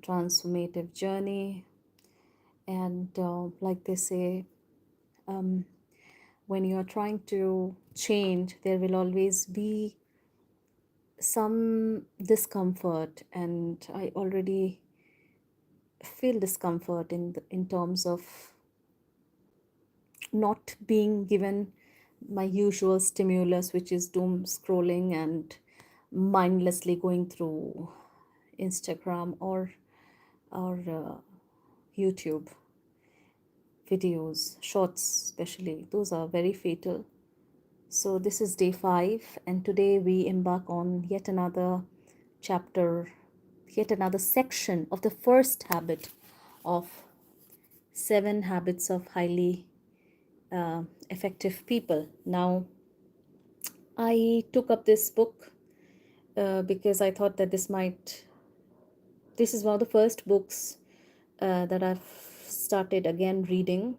transformative journey. And like they say, um, when you are trying to change, there will always be some discomfort, and I already feel discomfort in terms of not being given my usual stimulus, which is doom scrolling and mindlessly going through Instagram or YouTube videos, shorts especially. Those are very fatal. So this is day 5, and today we embark on yet another chapter, yet another section of the first habit of 7 habits of highly effective people. Now, I took up this book because I thought that this is one of the first books that I've started again reading.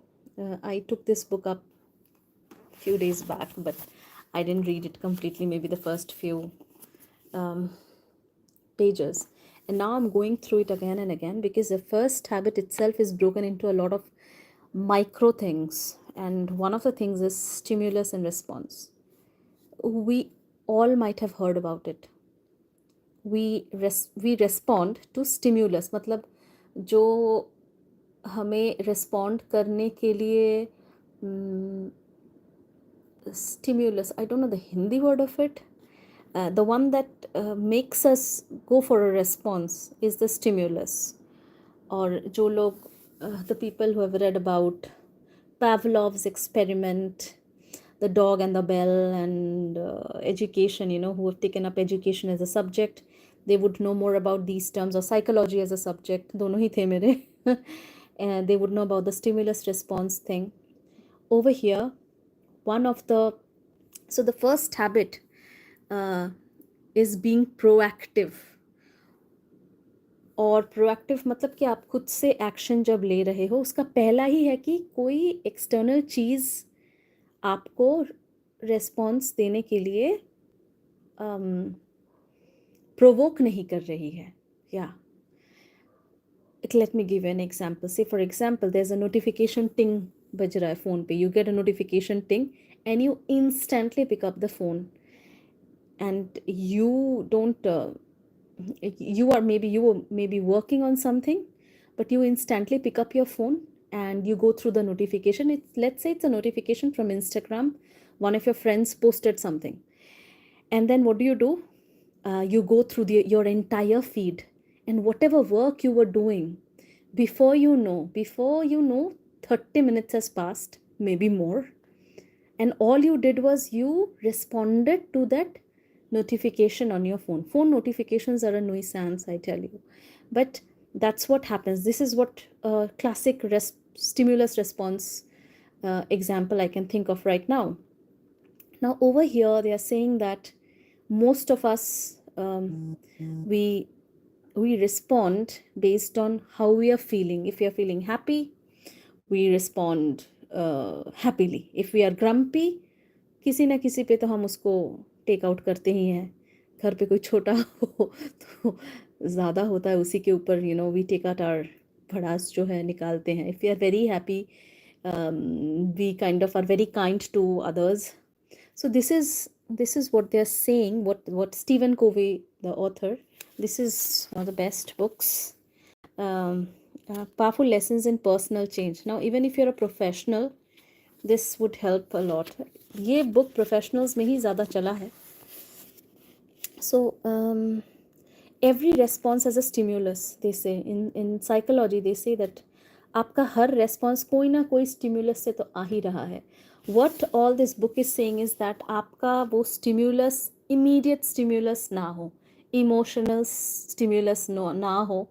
I took this book up a few days back, but I didn't read it completely, maybe the first few pages. And now I'm going through it again and again because the first habit itself is broken into a lot of micro things. And one of the things is stimulus and response. We all might have heard about it. We respond to stimulus, मतलब जो हमें respond करने के लिए stimulus, I don't know the Hindi word of it, the one that makes us go for a response is the stimulus. Or जो लोग the people who have read about Pavlov's experiment, the dog and the bell, and education, who have taken up education as a subject, they would know more about these terms, or psychology as a subject, dono hi the mere. And they would know about the stimulus response thing. Over here, so the first habit is being proactive. और proactive मतलब कि आप खुद से action जब ले रहे हो, उसका पहला ही है कि कोई एक्सटर्नल चीज़ आपको रेस्पॉन्स देने के लिए प्रोवोक नहीं कर रही है. या let me give an example. Say for example there is a notification ting बज रहा है फ़ोन पे. You get a notification ting and you instantly pick up the phone and you don't you may be working on something, but you instantly pick up your phone and you go through the notification. Let's say it's a notification from Instagram. One of your friends posted something, and then what do? You go through your entire feed, and whatever work you were doing, before you know 30 minutes has passed, maybe more, and all you did was you responded to that notification on your phone. Phone notifications are a nuisance, I tell you, but that's what happens. This is what classic stimulus response example I can think of right now. Now over here they are saying that most of us we respond based on how we are feeling. If we are feeling happy, we respond happily. If we are grumpy, किसी ना किसी पे तो हम उसको take out करते ही हैं. घर पे कोई छोटा हो तो ज़्यादा होता है उसी के ऊपर, वी टेक आउट आवर भड़ास जो है निकालते हैं. If we are very happy, we kind of are very kind to others. So this is what they are saying, what Stephen Covey, the author, this is one of the best books. Powerful lessons in personal change. Now even if you're a professional, this would help a lot. ये book professionals में ही ज़्यादा चला है. So every response has a stimulus, they say. In psychology they say that आपका हर response कोई ना कोई stimulus से तो आ ही रहा है. What all this book is saying is that आपका वो stimulus immediate stimulus ना हो, emotional stimulus ना हो,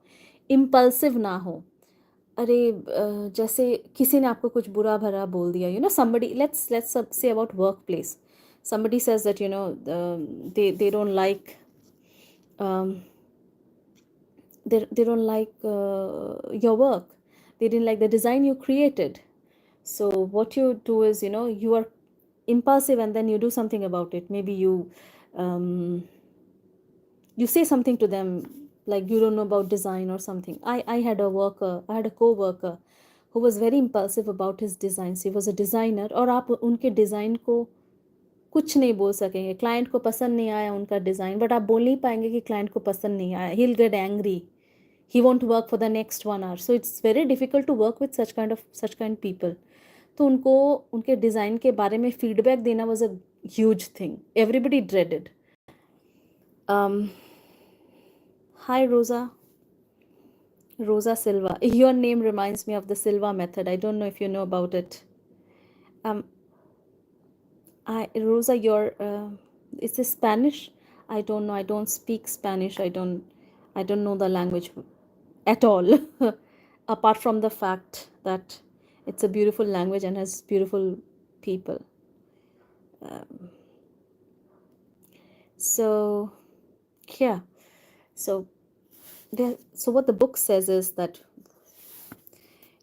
impulsive ना हो. अरे जैसे किसी ने आपको कुछ बुरा भरा बोल दिया, somebody, let's say about workplace. Somebody says that they don't like they don't like your work. They didn't like the design you created. So what you do is, you are impulsive and then you do something about it. Maybe you say something to them like you don't know about design or something. I had a co-worker who was very impulsive about his designs. He was a designer, और आप उनके design को कुछ नहीं बोल सकेंगे. Client को पसंद नहीं आया उनका डिज़ाइन, बट आप बोल नहीं पाएंगे कि क्लाइंट को पसंद नहीं आया. He'll get angry. He won't work for the next 1 hour. So it's very difficult to work with such kind people. तो उनको उनके डिज़ाइन के बारे में फीडबैक देना was a huge thing. Everybody dreaded. Um, Hi, Rosa. Rosa Silva. Your name reminds me of the Silva method. I don't know if you know about it. Um, Rosa, is this Spanish? I don't know. I don't speak Spanish. I don't know the language at all. Apart from the fact that it's a beautiful language and has beautiful people. So, yeah. So, so what the book says is that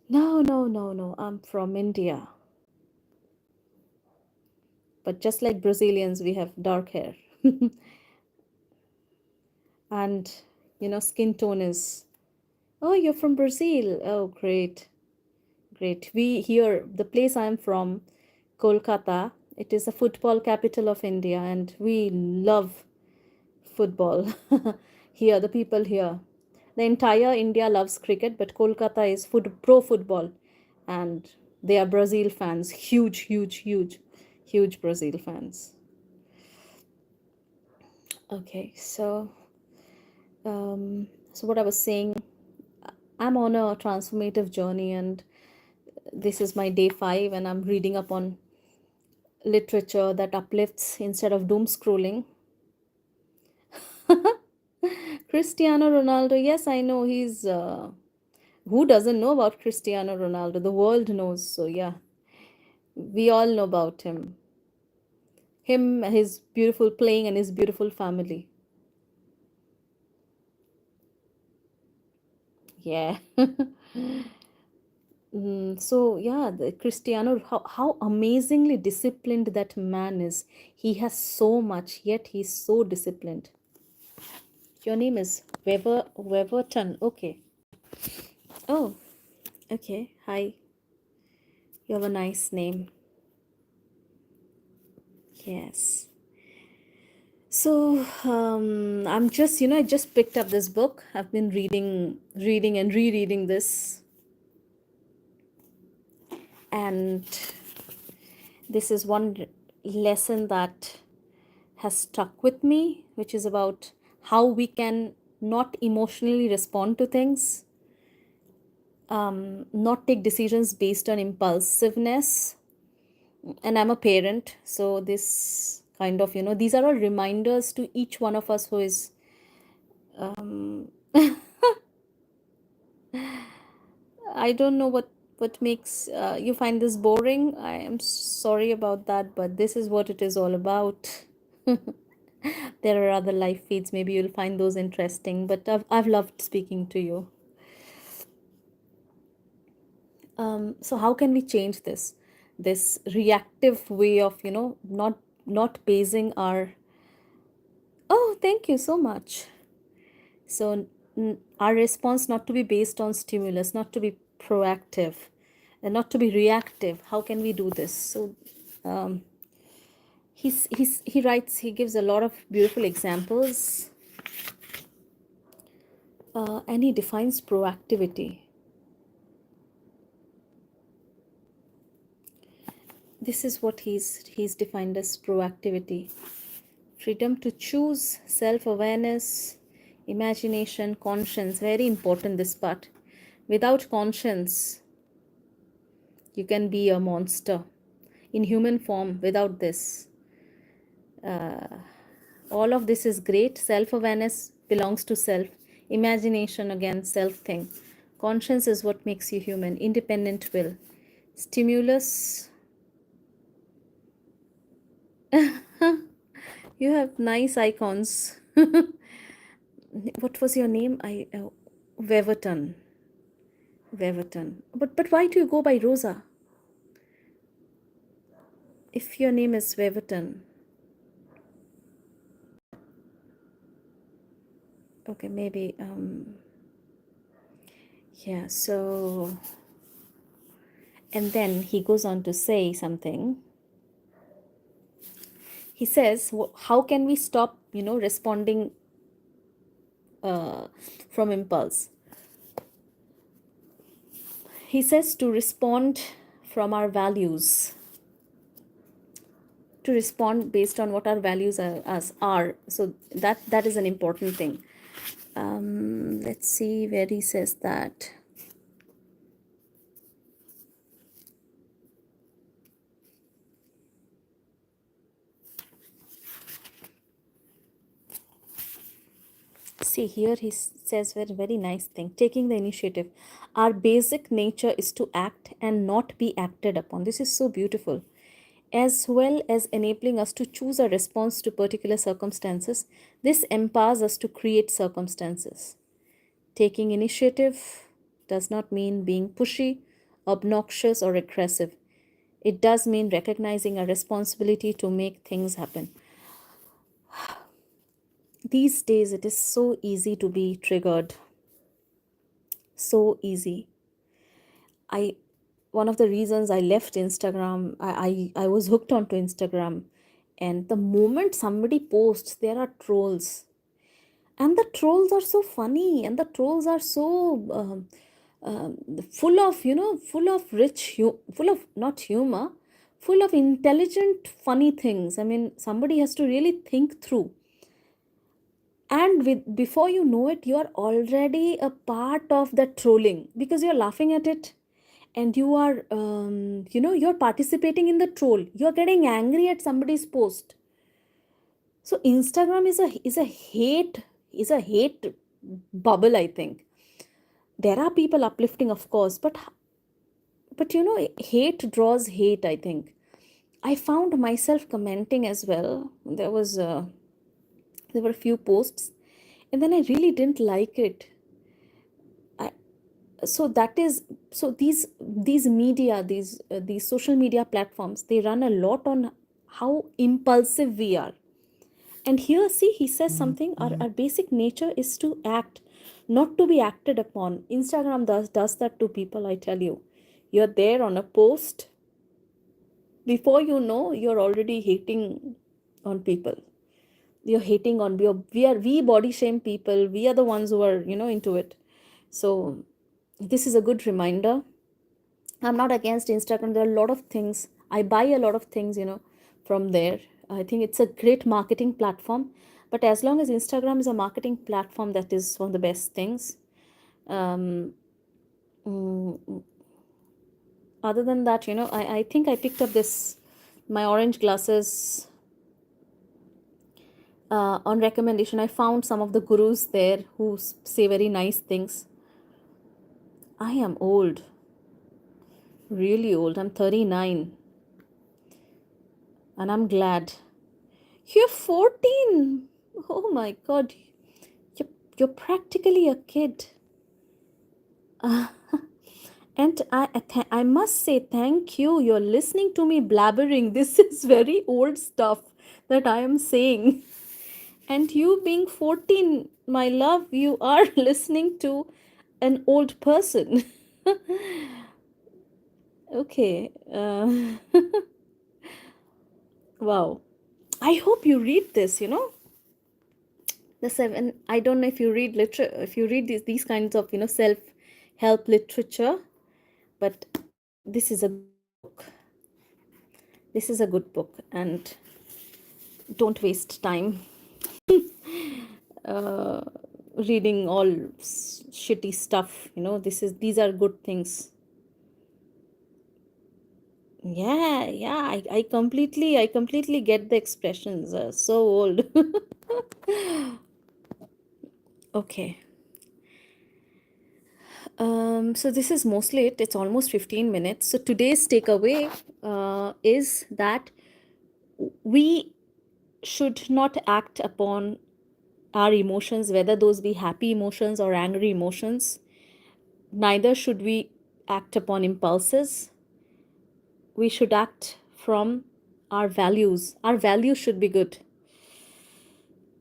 no, I'm from India. But just like Brazilians, we have dark hair. And, skin tone is, oh, you're from Brazil. Oh, great. Great. We here, the place I'm from, Kolkata, it is a football capital of India, and we love football. Here, the people here. The entire India loves cricket, but Kolkata is pro football. And they are Brazil fans. Huge Brazil fans. Okay, so what I was saying, I'm on a transformative journey, and this is my day 5, and I'm reading up on literature that uplifts instead of doom scrolling. Cristiano Ronaldo, yes, I know he's. Who doesn't know about Cristiano Ronaldo? The world knows, so yeah, we all know about him. His beautiful playing, and his beautiful family. Yeah. So yeah, the Cristiano, how amazingly disciplined that man is. He has so much, yet he's so disciplined. Your name is Weverton. Okay. Oh, okay. Hi. You have a nice name. Yes. So I'm just, I just picked up this book. I've been reading and rereading this, and this is one lesson that has stuck with me, which is about how we can not emotionally respond to things, not take decisions based on impulsiveness. And I'm a parent, so this kind of, these are all reminders to each one of us who is. I don't know what makes you find this boring. I am sorry about that, but this is what it is all about. There are other live feeds. Maybe you'll find those interesting, but I've loved speaking to you. So how can we change this reactive way of, not basing our. Oh, thank you so much. So our response not to be based on stimulus, not to be proactive, and not to be reactive. How can we do this? So he writes, he gives a lot of beautiful examples, and he defines proactivity. This is what he's defined as proactivity: freedom to choose, self-awareness, imagination, conscience. Very important, this part. Without conscience, you can be a monster in human form. Without this, all of this is great. Self-awareness belongs to self. Imagination, again, self thing. Conscience is what makes you human. Independent will. Stimulus. You have nice icons. What was your name? Weverton. But why do you go by Rosa if your name is Weverton? Okay, maybe. Yeah, so, and then he goes on to say something. He says, how can we stop, responding uh, from impulse? He says to respond from our values, to respond based on what our values are. So that is an important thing. Let's see where he says that. See, here he says very, very nice thing. Taking the initiative. Our basic nature is to act and not be acted upon. This is so beautiful. As well as enabling us to choose a response to particular circumstances, this empowers us to create circumstances. Taking initiative does not mean being pushy, obnoxious, or aggressive. It does mean recognizing a responsibility to make things happen. These days, it is so easy to be triggered. So easy. I One of the reasons I left Instagram, I was hooked onto Instagram. And the moment somebody posts, there are trolls. And the trolls are so funny, and the trolls are so full of, full of full of not humor, full of intelligent, funny things. I mean, somebody has to really think through. And before you know it, you are already a part of the trolling because you're laughing at it, and you are you're participating in the troll. You're getting angry at somebody's post. So Instagram is a hate bubble, I think. There are people uplifting, of course, but hate draws hate, I think. I found myself commenting as well. There were a few posts, and then I really didn't like it. I, so that is so these media, these social media platforms, they run a lot on how impulsive we are. And here, see, he says something, our basic nature is to act, not to be acted upon. Instagram does that to people, I tell you. You're there on a post, before you know, you're already hating on people. You're hating on, we body shame people. We are the ones who are, into it. So this is a good reminder. I'm not against Instagram. There are a lot of things. I buy a lot of things, from there. I think it's a great marketing platform. But as long as Instagram is a marketing platform, that is one of the best things. Um, mm, Other than that, I think I picked up my orange glasses on recommendation. I found some of the gurus there who say very nice things. I am old, really old. I'm 39, and I'm glad. You're 14. Oh my God. You're practically a kid. Uh, and I must say thank you. You're listening to me blabbering. This is very old stuff that I am saying. And you being 14, my love, you are listening to an old person. Okay. Wow. I hope you read this. The seven, I don't know if you read if you read these kinds of self help literature, but this is a book. This is a good book, and don't waste time uh, reading all shitty stuff. These are good things. Yeah, yeah, I completely get the expressions. So old. Okay. So this is mostly it. It's almost 15 minutes. So today's takeaway is that we should not act upon our emotions, whether those be happy emotions or angry emotions. Neither should we act upon impulses. We should act from our values. Our values should be good.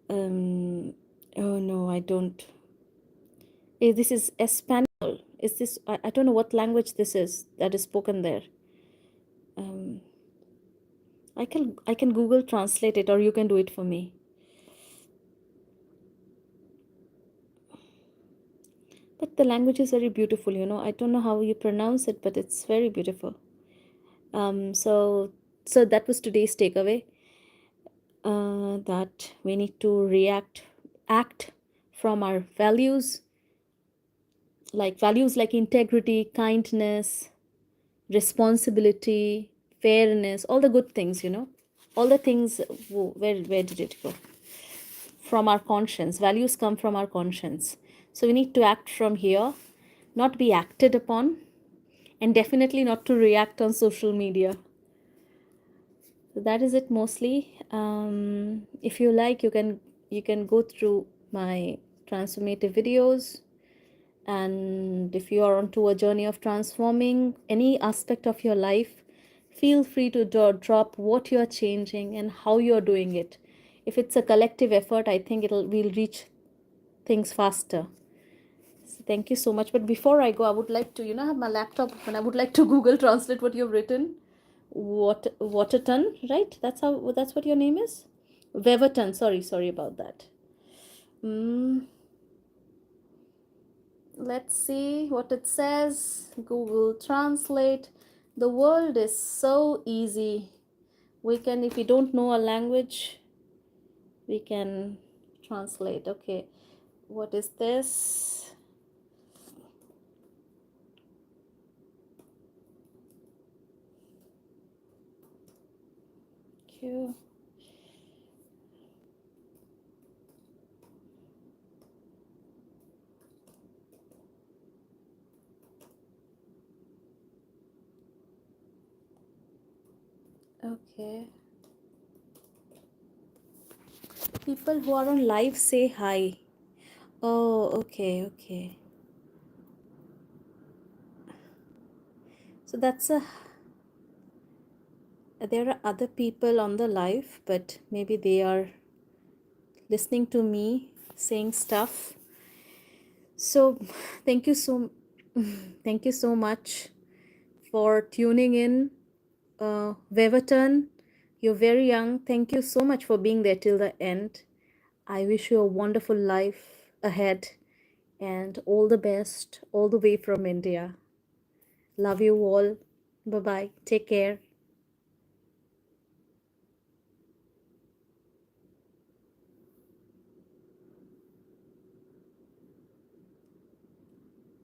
Um, Oh no, I don't. This is Espanol. Is this? I don't know what language this is that is spoken there. Um, I can Google translate it, or you can do it for me. But the language is very beautiful. I don't know how you pronounce it, but it's very beautiful. So that was today's takeaway. That we need to act from our values like integrity, kindness, responsibility, fairness, all the good things, all the things. Where did it go? From our conscience. Values come from our conscience. So we need to act from here, not be acted upon, and definitely not to react on social media. So that is it mostly. If you like, you can go through my transformative videos, and if you are onto a journey of transforming any aspect of your life, feel free to drop what you are changing and how you are doing it. If it's a collective effort, I think we'll reach things faster. So thank you so much. But before I go, I would like to, have my laptop open. I would like to Google Translate what you've written. Waterton, right? That's what your name is? Weverton. Sorry about that. Mm, let's see what it says. Google Translate. The world is so easy. If we don't know a language, we can translate. Okay, what is this? Q. Okay. People who are on live say hi. Oh, okay. So there are other people on the live, but maybe they are listening to me saying stuff. So thank you so thank you so much for tuning in. Weverton, you're very young. Thank you so much for being there till the end. I wish you a wonderful life ahead and all the best all the way from India. Love you all. Bye bye. Take care.